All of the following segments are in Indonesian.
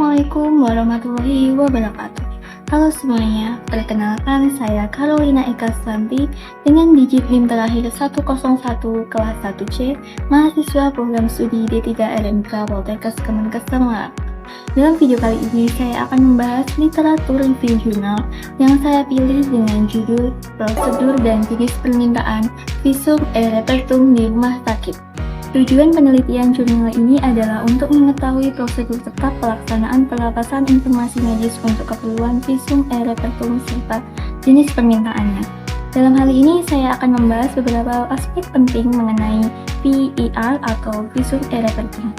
Assalamualaikum warahmatullahi wabarakatuh. Halo semuanya, perkenalkan saya Carolina Eka Santi dengan digit NIM terakhir 101 kelas 1C, mahasiswa program studi D3 RMK Poltekkes Kemenkes Semarang. Dalam video kali ini saya akan membahas literatur review jurnal yang saya pilih dengan judul Prosedur dan Jenis Permintaan Visum et Repertum di Rumah Sakit. Tujuan penelitian jurnal ini adalah untuk mengetahui prosedur tetap pelaksanaan pelepasan informasi medis untuk keperluan visum et repertum serta jenis permintaannya. Dalam hal ini, saya akan membahas beberapa aspek penting mengenai VER atau visum et repertum.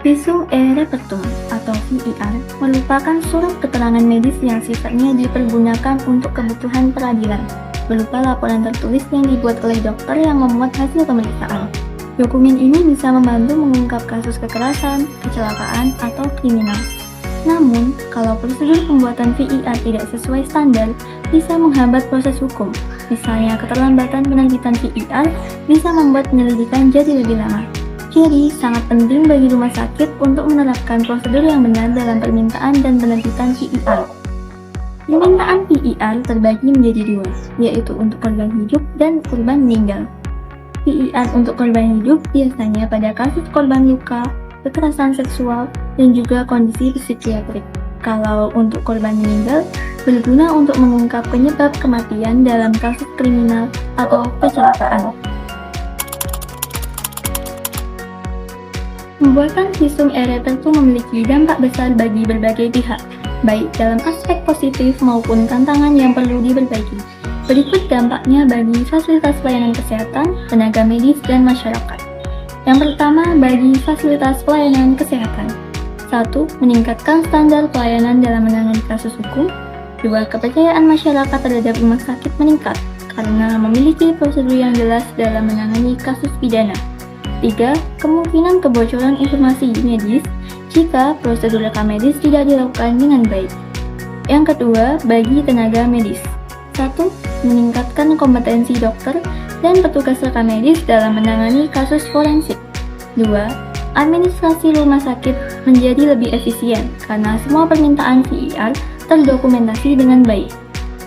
Visum et repertum atau VER merupakan surat keterangan medis yang sifatnya dipergunakan untuk kebutuhan peradilan, berupa laporan tertulis yang dibuat oleh dokter yang memuat hasil pemeriksaan. Dokumen ini bisa membantu mengungkap kasus kekerasan, kecelakaan, atau kriminal. Namun, kalau prosedur pembuatan VER tidak sesuai standar, bisa menghambat proses hukum. Misalnya, keterlambatan penerbitan VER bisa membuat penyelidikan jadi lebih lama. Jadi, sangat penting bagi rumah sakit untuk menerapkan prosedur yang benar dalam permintaan dan penerbitan VER. Permintaan VER terbagi menjadi dua, yaitu untuk korban hidup dan korban meninggal. VER untuk korban hidup biasanya pada kasus korban luka, kekerasan seksual, dan juga kondisi psikiatrik. Kalau untuk korban meninggal, berguna untuk mengungkap penyebab kematian dalam kasus kriminal atau kecelakaan. Pembuatan visum et repertum memiliki dampak besar bagi berbagai pihak, baik dalam aspek positif maupun tantangan yang perlu diperbaiki. Berikut dampaknya bagi fasilitas pelayanan kesehatan, tenaga medis, dan masyarakat. Yang pertama, bagi fasilitas pelayanan kesehatan. 1. Meningkatkan standar pelayanan dalam menangani kasus hukum. 2. Kepercayaan masyarakat terhadap rumah sakit meningkat karena memiliki prosedur yang jelas dalam menangani kasus pidana. 3. Kemungkinan kebocoran informasi medis jika prosedur rekam medis tidak dilakukan dengan baik. Yang kedua, bagi tenaga medis. 1. Meningkatkan kompetensi dokter dan petugas rekam medis dalam menangani kasus forensik. 2. Administrasi rumah sakit menjadi lebih efisien karena semua permintaan VER terdokumentasi dengan baik.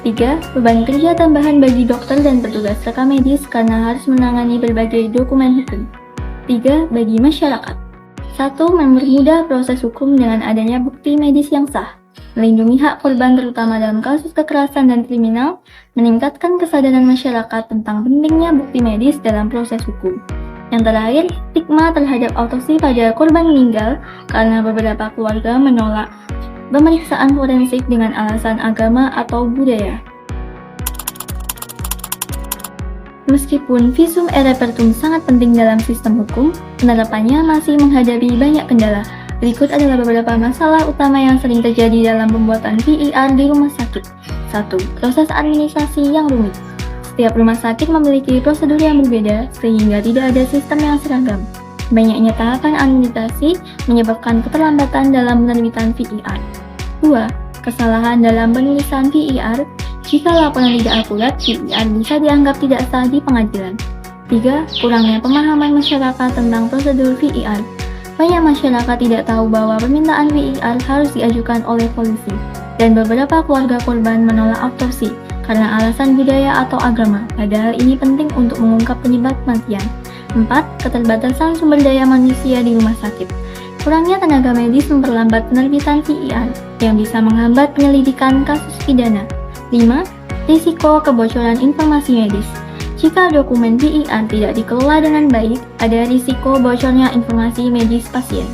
3. Beban kerja tambahan bagi dokter dan petugas rekam medis karena harus menangani berbagai dokumen hukum. 3. Bagi masyarakat. 1. Mempermudah proses hukum dengan adanya bukti medis yang sah, melindungi hak korban terutama dalam kasus kekerasan dan kriminal, meningkatkan kesadaran masyarakat tentang pentingnya bukti medis dalam proses hukum. Yang terakhir, stigma terhadap autopsi pada korban meninggal karena beberapa keluarga menolak pemeriksaan forensik dengan alasan agama atau budaya. Meskipun visum et repertum sangat penting dalam sistem hukum, penerapannya masih menghadapi banyak kendala. Berikut adalah beberapa masalah utama yang sering terjadi dalam pembuatan VER di rumah sakit. 1. Proses administrasi yang rumit. Setiap rumah sakit memiliki prosedur yang berbeda, sehingga tidak ada sistem yang seragam. Banyaknya tahapan administrasi menyebabkan keterlambatan dalam penerbitan VER. 2. Kesalahan dalam penulisan VER. Jika laporan tidak akurat, VER bisa dianggap tidak sah di pengadilan. 3. Kurangnya pemahaman masyarakat tentang prosedur VER. Banyak masyarakat tidak tahu bahwa permintaan VER harus diajukan oleh polisi, dan beberapa keluarga korban menolak autopsi karena alasan budaya atau agama, padahal ini penting untuk mengungkap penyebab kematian. 4. Keterbatasan sumber daya manusia di rumah sakit. Kurangnya tenaga medis memperlambat penerbitan VER, yang bisa menghambat penyelidikan kasus pidana. 5. Risiko kebocoran informasi medis. Jika dokumen VER tidak dikelola dengan baik, ada risiko bocornya informasi medis pasien.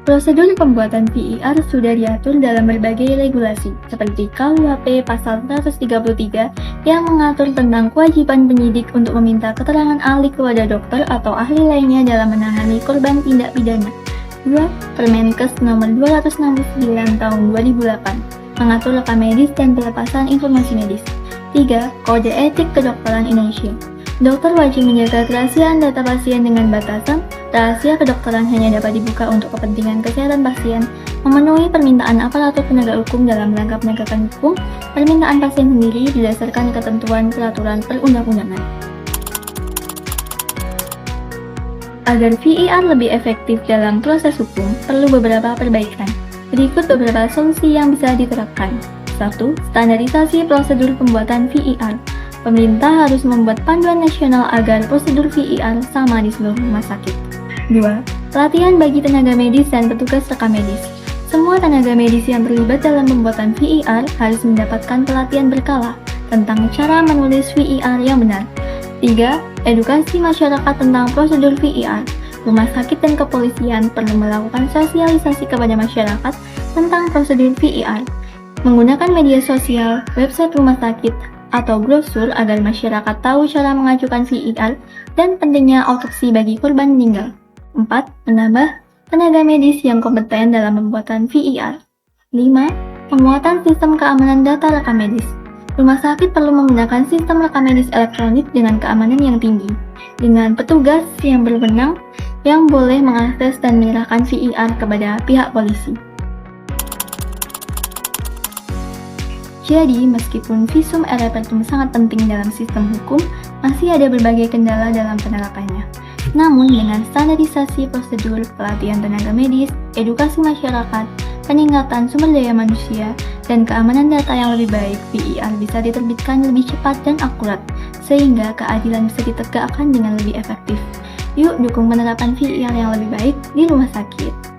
Prosedur pembuatan VER sudah diatur dalam berbagai regulasi, seperti KUHP Pasal 133 yang mengatur tentang kewajiban penyidik untuk meminta keterangan ahli kepada dokter atau ahli lainnya dalam menangani korban tindak pidana. 2. Permenkes Nomor 269 Tahun 2008 mengatur rekam medis dan pelepasan informasi medis. 3. Kode Etik Kedokteran Indonesia. Dokter wajib menjaga kerahasiaan data pasien dengan batasan. Rahasia kedokteran hanya dapat dibuka untuk kepentingan kesehatan pasien, memenuhi permintaan aparatur penegak hukum dalam rangka penegakan hukum, permintaan pasien sendiri berdasarkan ketentuan peraturan perundang-undangan. Agar VIR lebih efektif dalam proses hukum, perlu beberapa perbaikan. Berikut beberapa solusi yang bisa diterapkan. 1. Standarisasi prosedur pembuatan VIR. Pemerintah harus membuat panduan nasional agar prosedur VIR sama di seluruh rumah sakit. 2. Pelatihan bagi tenaga medis dan petugas rekam medis. Semua tenaga medis yang terlibat dalam pembuatan VIR harus mendapatkan pelatihan berkala tentang cara menulis VIR yang benar. 3. Edukasi masyarakat tentang prosedur VIR. Rumah sakit dan kepolisian perlu melakukan sosialisasi kepada masyarakat tentang prosedur VIR, menggunakan media sosial, website rumah sakit, atau brosur agar masyarakat tahu cara mengajukan VIR dan pentingnya autopsi bagi korban meninggal. 4. Menambah tenaga medis yang kompeten dalam pembuatan VIR. 5. Penguatan sistem keamanan data rekam medis. Rumah sakit perlu menggunakan sistem rekam medis elektronik dengan keamanan yang tinggi, dengan petugas yang berwenang yang boleh mengakses dan menyerahkan VIR kepada pihak polisi. Jadi, meskipun visum et repertum sangat penting dalam sistem hukum, masih ada berbagai kendala dalam penerapannya. Namun, dengan standarisasi prosedur, pelatihan tenaga medis, edukasi masyarakat, peningkatan sumber daya manusia, dan keamanan data yang lebih baik, VIR bisa diterbitkan lebih cepat dan akurat, sehingga keadilan bisa ditegakkan dengan lebih efektif. Yuk dukung penerapan VIR yang lebih baik di rumah sakit.